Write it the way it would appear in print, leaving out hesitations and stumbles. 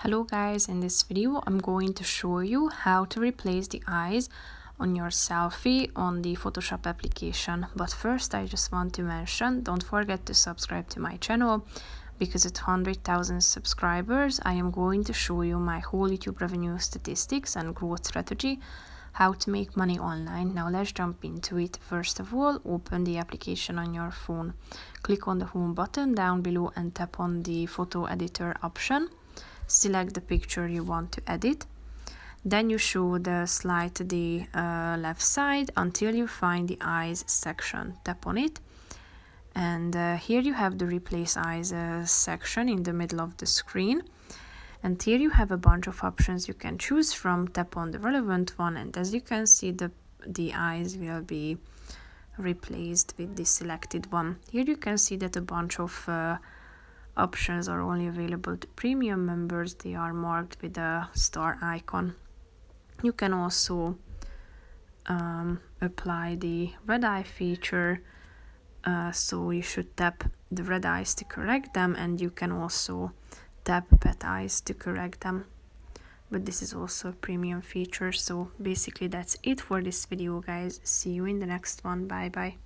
Hello guys, in this video I'm going to show you how to replace the eyes on your selfie on the Photoshop application. But first I just want to mention, don't forget to subscribe to my channel, because at 100,000 subscribers I am going to show you my whole YouTube revenue statistics and growth strategy, how to make money online. Now let's jump into it. First of all, open the application on your phone. Click on the home button down below and tap on the photo editor option. Select the picture you want to edit. Then you should slide to the left side until you find the eyes section. Tap on it, and here you have the replace eyes section in the middle of the screen. And here you have a bunch of options you can choose from. Tap on the relevant one, and as you can see, the eyes will be replaced with the selected one. Here you can see that a bunch of options are only available to premium members. They are marked with a star icon. You can also apply the red eye feature, so you should tap the red eyes to correct them, and you can also tap pet eyes to correct them, but this is also a premium feature. So basically that's it for this video, guys. See you in the next one. Bye bye.